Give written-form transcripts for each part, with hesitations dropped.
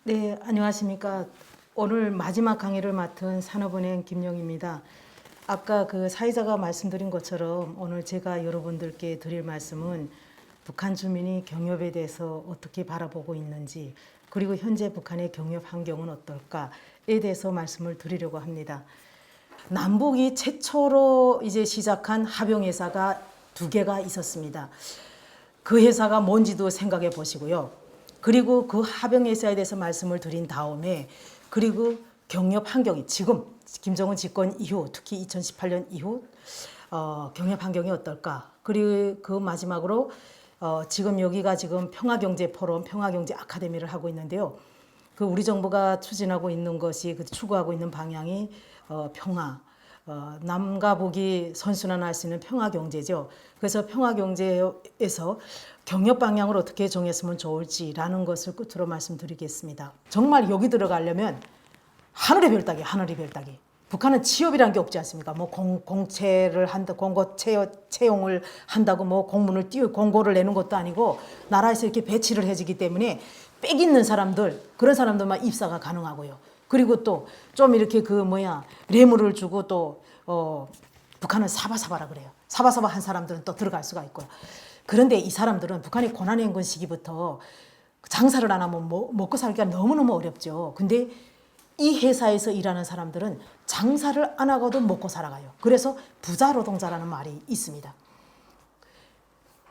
네, 안녕하십니까. 오늘 마지막 강의를 맡은 산업은행 김영입니다. 아까 그 사회자가 말씀드린 것처럼 오늘 제가 여러분들께 드릴 말씀은 북한 주민이 경협에 대해서 어떻게 바라보고 있는지, 그리고 현재 북한의 경협 환경은 어떨까에 대해서 말씀을 드리려고 합니다. 남북이 최초로 이제 시작한 합병회사가 두 개가 있었습니다. 그 회사가 뭔지도 생각해 보시고요. 그리고 그 합병회사에 대해서 말씀을 드린 다음에, 그리고 경협 환경이 지금 김정은 집권 이후, 특히 2018년 이후 경협 환경이 어떨까. 그리고 그 마지막으로 지금 여기가 지금 평화경제포럼, 평화경제 아카데미를 하고 있는데요. 그 우리 정부가 추진하고 있는 것이, 그 추구하고 있는 방향이 평화, 남과 북이 선순환할 수 있는 평화 경제죠. 그래서 평화 경제에서 경협 방향을 어떻게 정했으면 좋을지라는 것을 끝으로 말씀드리겠습니다. 정말 여기 들어가려면 하늘의 별 따기, 하늘의 별 따기. 북한은 취업이라는 게 없지 않습니까? 뭐 공채를 한다, 공고 채용을 한다고 뭐 공문을 공고를 내는 것도 아니고, 나라에서 이렇게 배치를 해주기 때문에 빽 있는 사람들, 그런 사람들만 입사가 가능하고요. 그리고 또 좀 이렇게 뇌물을 주고 또 북한은 사바사바라 그래요. 사바사바 한 사람들은 또 들어갈 수가 있고요. 그런데 이 사람들은 북한의 고난행군 시기부터 장사를 안 하면 먹고 살기가 너무너무 어렵죠. 근데 이 회사에서 일하는 사람들은 장사를 안 하고도 먹고 살아가요. 그래서 부자 노동자라는 말이 있습니다.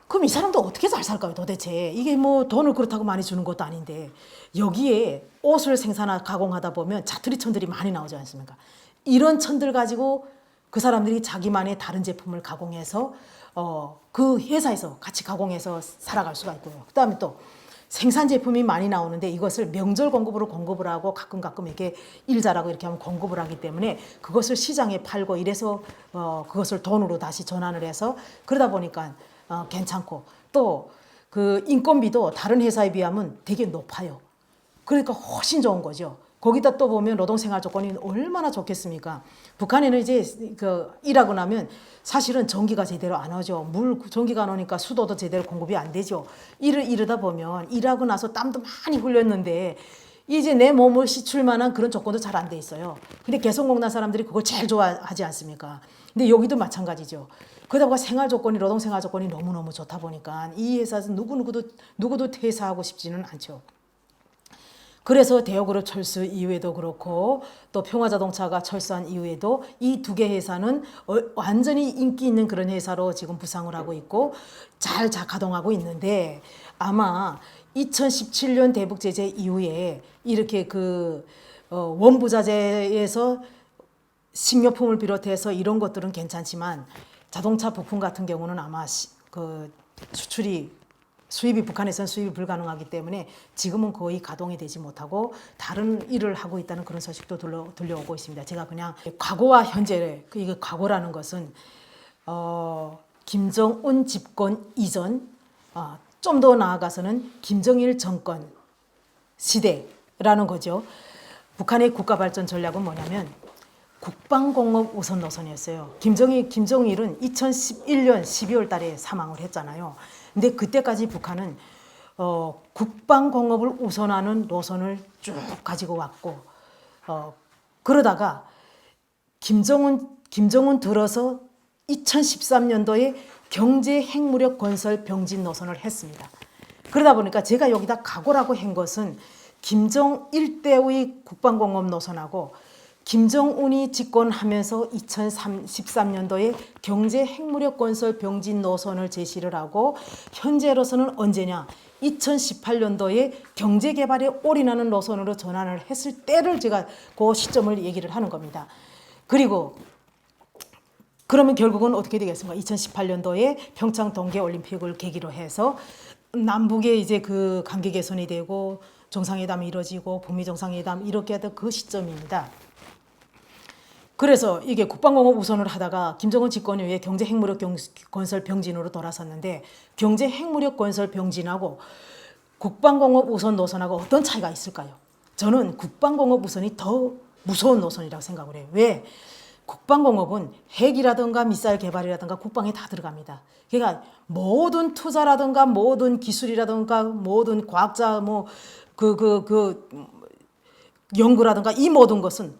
그럼 이 사람도 어떻게 잘 살까요, 도대체? 이게 뭐 돈을 그렇다고 많이 주는 것도 아닌데, 여기에 옷을 생산하고 가공하다 보면 자투리 천들이 많이 나오지 않습니까? 이런 천들 가지고 그 사람들이 자기만의 다른 제품을 가공해서 그 회사에서 같이 가공해서 살아갈 수가 있고요. 그다음에 또 생산 제품이 많이 나오는데, 이것을 명절 공급을 하고 가끔 이렇게 일 잘하고 이렇게 하면 공급을 하기 때문에 그것을 시장에 팔고 이래서 그것을 돈으로 다시 전환을 해서, 그러다 보니까 괜찮고, 또 그 인건비도 다른 회사에 비하면 되게 높아요. 그러니까 훨씬 좋은 거죠. 거기다 또 보면 노동생활 조건이 얼마나 좋겠습니까? 북한에는 이제 일하고 나면 사실은 전기가 제대로 안 오죠. 전기가 안 오니까 수도도 제대로 공급이 안 되죠. 이러다 보면 일하고 나서 땀도 많이 흘렸는데 이제 내 몸을 씻을 만한 그런 조건도 잘 안 돼 있어요. 근데 개성공단 사람들이 그걸 제일 좋아하지 않습니까? 근데 여기도 마찬가지죠. 그러다 보니까 노동 생활 조건이 너무너무 좋다 보니까 이 회사에서 누구도 퇴사하고 싶지는 않죠. 그래서 대우그룹 철수 이후에도 그렇고, 또 평화자동차가 철수한 이후에도 이 두 개 회사는 완전히 인기 있는 그런 회사로 지금 부상을 하고 있고 잘 가동하고 있는데, 아마 2017년 대북 제재 이후에 이렇게 원부자재에서 식료품을 비롯해서 이런 것들은 괜찮지만, 자동차 부품 같은 경우는 아마 수입이 북한에서는 수입이 불가능하기 때문에 지금은 거의 가동이 되지 못하고 다른 일을 하고 있다는 그런 소식도 들려오고 있습니다. 제가 그냥 과거와 현재를, 이게 과거라는 것은 김정은 집권 이전, 좀 더 나아가서는 김정일 정권 시대라는 거죠. 북한의 국가발전 전략은 뭐냐면 국방공업 우선 노선이었어요. 김정일은 2011년 12월 달에 사망을 했잖아요. 근데 그때까지 북한은 국방공업을 우선하는 노선을 쭉 가지고 왔고, 그러다가 김정은 들어서 2013년도에 경제 핵무력 건설 병진 노선을 했습니다. 그러다 보니까 제가 여기다 각오라고 한 것은 김정일 때의 국방공업 노선하고 김정은이 집권하면서 2013년도에 경제 핵무력 건설 병진 노선을 제시를 하고, 현재로서는 언제냐, 2018년도에 경제개발에 올인하는 노선으로 전환을 했을 때를 제가 그 시점을 얘기를 하는 겁니다. 그리고 그러면 결국은 어떻게 되겠습니까? 2018년도에 평창 동계올림픽을 계기로 해서 남북의 이제 그 관계 개선이 되고 정상회담이 이루어지고 북미 정상회담 이렇게 하던 그 시점입니다. 그래서 이게 국방공업 우선을 하다가 김정은 집권 이후에 경제 핵무력 건설 병진으로 돌아섰는데, 경제 핵무력 건설 병진하고 국방공업 우선 노선하고 어떤 차이가 있을까요? 저는 국방공업 우선이 더 무서운 노선이라고 생각을 해요. 왜? 국방공업은 핵이라든가 미사일 개발이라든가 국방에 다 들어갑니다. 그러니까 모든 투자라든가 모든 기술이라든가 모든 과학자 연구라든가 이 모든 것은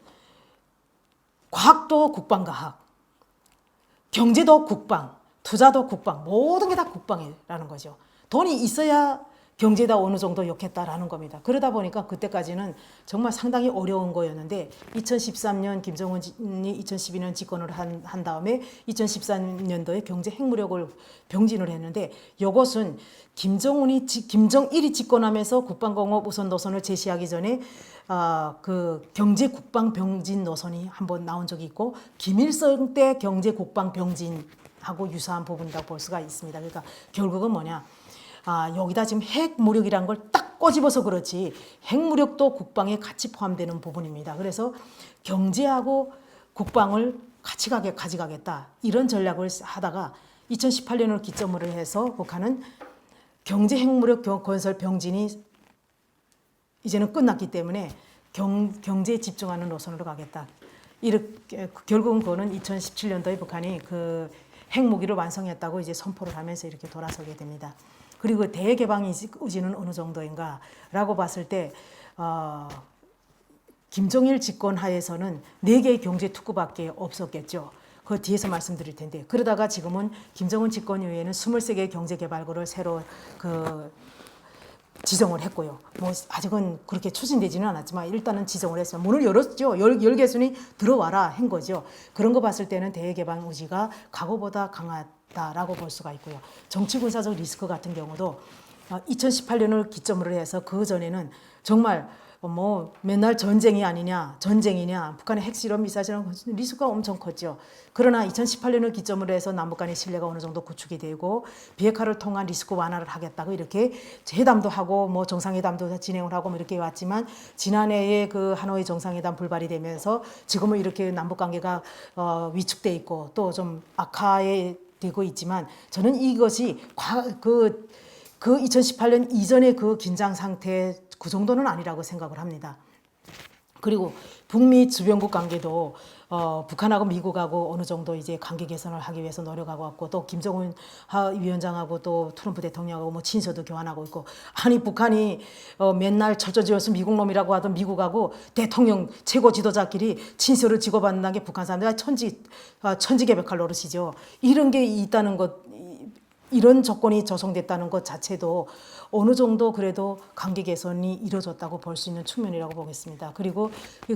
과학도 국방과학, 경제도 국방, 투자도 국방, 모든 게 다 국방이라는 거죠. 돈이 있어야 경제다 어느 정도 역했다라는 겁니다. 그러다 보니까 그때까지는 정말 상당히 어려운 거였는데 2013년 김정은이 2012년 집권을 한 다음에 2014년도에 경제 핵무력을 병진을 했는데 이것은 김정일이 집권하면서 국방공업 우선 노선을 제시하기 전에 그 경제 국방 병진 노선이 한번 나온 적이 있고 김일성 때 경제 국방 병진하고 유사한 부분이라고 볼 수가 있습니다. 그러니까 결국은 뭐냐? 여기다 지금 핵무력이란 걸 딱 꼬집어서 그렇지 핵무력도 국방에 같이 포함되는 부분입니다. 그래서 경제하고 국방을 같이 가져가겠다 이런 전략을 하다가 2018년을 기점으로 해서 북한은 경제 핵무력 건설 병진이 이제는 끝났기 때문에 경제에 집중하는 노선으로 가겠다. 이렇게 결국은 그거는 2017년도에 북한이 그 핵무기를 완성했다고 이제 선포를 하면서 이렇게 돌아서게 됩니다. 그리고 대개방 의지는 어느 정도인가라고 봤을 때 김정일 집권 하에서는 4개의 경제 특구밖에 없었겠죠. 그 뒤에서 말씀드릴 텐데 그러다가 지금은 김정은 집권 이후에는 23개의 경제개발구를 새로 지정을 했고요. 뭐 아직은 그렇게 추진되지는 않았지만 일단은 지정을 했어요. 문을 열었죠. 열개순이 들어와라 한 거죠. 그런 거 봤을 때는 대개방 의지가 과거보다 강하다라고 볼 수가 있고요. 정치군사적 리스크 같은 경우도 2018년을 기점으로 해서 그 전에는 정말 뭐 맨날 전쟁이 아니냐, 전쟁이냐, 북한의 핵실험, 미사실험 리스크가 엄청 컸죠. 그러나 2018년을 기점으로 해서 남북 간의 신뢰가 어느 정도 구축이 되고 비핵화를 통한 리스크 완화를 하겠다고 이렇게 회담도 하고 뭐 정상회담도 진행을 하고 뭐 이렇게 왔지만 지난해에 그 하노이 정상회담 불발이 되면서 지금은 이렇게 남북 관계가 위축돼 있고 또 좀 악화에 되고 있지만 저는 이것이 그 2018년 이전의 그 긴장 상태 그 정도는 아니라고 생각을 합니다. 그리고 북미 주변국 관계도 북한하고 미국하고 어느 정도 이제 관계 개선을 하기 위해서 노력하고 왔고 또 김정은 위원장하고 또 트럼프 대통령하고 뭐 친서도 교환하고 있고 아니 북한이 맨날 철저지어서 미국 놈이라고 하던 미국하고 대통령 최고 지도자끼리 친서를 주고받는 게 북한 사람들 천지개벽할 노릇이죠. 이런 게 있다는 것. 이런 조건이 조성됐다는 것 자체도 어느 정도 그래도 관계 개선이 이루어졌다고 볼 수 있는 측면이라고 보겠습니다. 그리고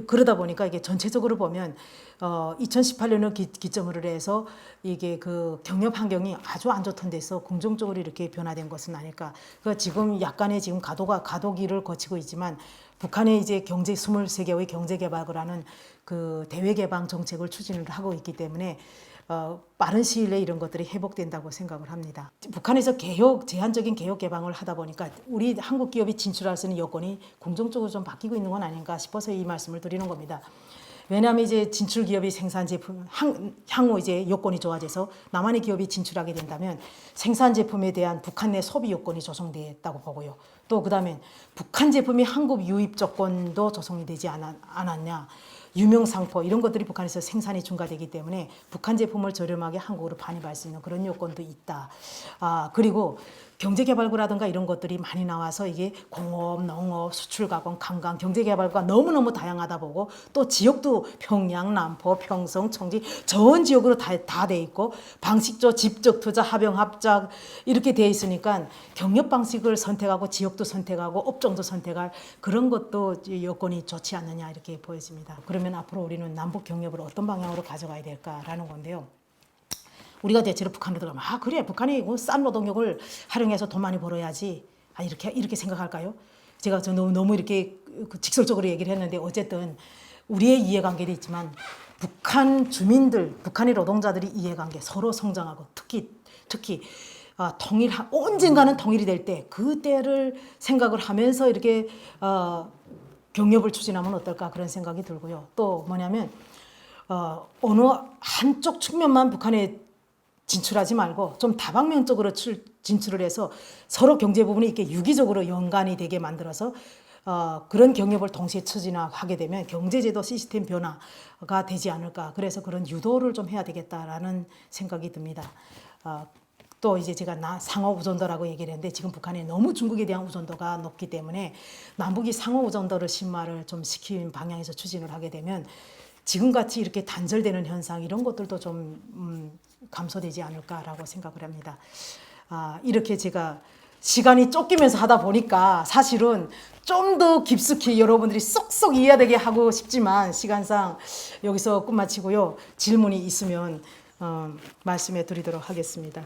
그러다 보니까 이게 전체적으로 보면 2018년을 기점으로 해서 이게 그 경협 환경이 아주 안 좋던 데서 긍정적으로 이렇게 변화된 것은 아닐까. 그 지금 약간의 지금 가도기를 거치고 있지만 북한의 이제 경제 23개의 경제 개발을 하는 그 대외 개방 정책을 추진을 하고 있기 때문에 빠른 시일 내에 이런 것들이 회복된다고 생각을 합니다. 북한에서 제한적인 개혁 개방을 하다 보니까 우리 한국 기업이 진출할 수 있는 여건이 긍정적으로 좀 바뀌고 있는 건 아닌가 싶어서 이 말씀을 드리는 겁니다. 왜냐하면 이제 진출 기업이 생산 제품 향후 이제 여건이 좋아져서 남한의 기업이 진출하게 된다면 생산 제품에 대한 북한 내 소비 여건이 조성됐다고 보고요. 또 그다음에 북한 제품이 한국 유입 조건도 조성이 되지 않았냐. 유명 상포 이런 것들이 북한에서 생산이 증가되기 때문에 북한 제품을 저렴하게 한국으로 반입할 수 있는 그런 요건도 있다. 그리고 경제개발구라든가 이런 것들이 많이 나와서 이게 공업, 농업, 수출가공, 관광, 경제개발구가 너무너무 다양하다 보고 또 지역도 평양, 남포, 평성, 청지 전 지역으로 다 돼 있고 방식적, 집적 투자, 합영, 합작 이렇게 돼 있으니까 경력 방식을 선택하고 지역도 선택하고 업종도 선택할 그런 것도 여건이 좋지 않느냐 이렇게 보여집니다. 그러면 앞으로 우리는 남북 경협을 어떤 방향으로 가져가야 될까라는 건데요. 우리가 대체로 북한으로 들어가면 그래 북한이 싼 노동력을 활용해서 돈 많이 벌어야지 이렇게 생각할까요? 제가 너무 이렇게 직설적으로 얘기를 했는데 어쨌든 우리의 이해관계도 있지만 북한 주민들, 북한의 노동자들이 이해관계 서로 성장하고 특히 언젠가는 통일이 될 때 그때를 생각을 하면서 이렇게 경협을 추진하면 어떨까 그런 생각이 들고요. 또 뭐냐면 어느 한쪽 측면만 북한에 진출하지 말고 좀 다방면적으로 진출을 해서 서로 경제 부분이 이렇게 유기적으로 연관이 되게 만들어서 그런 경협을 동시에 추진하게 되면 경제제도 시스템 변화가 되지 않을까. 그래서 그런 유도를 좀 해야 되겠다라는 생각이 듭니다. 또 이제 제가 상호 우존도라고 얘기를 했는데 지금 북한에 너무 중국에 대한 우존도가 높기 때문에 남북이 상호 우존도를 심화를 좀 시키는 방향에서 추진을 하게 되면 지금같이 이렇게 단절되는 현상 이런 것들도 좀 감소되지 않을까라고 생각을 합니다. 이렇게 제가 시간이 쫓기면서 하다 보니까 사실은 좀 더 깊숙이 여러분들이 쏙쏙 이해되게 하고 싶지만 시간상 여기서 끝마치고요. 질문이 있으면 말씀해 드리도록 하겠습니다.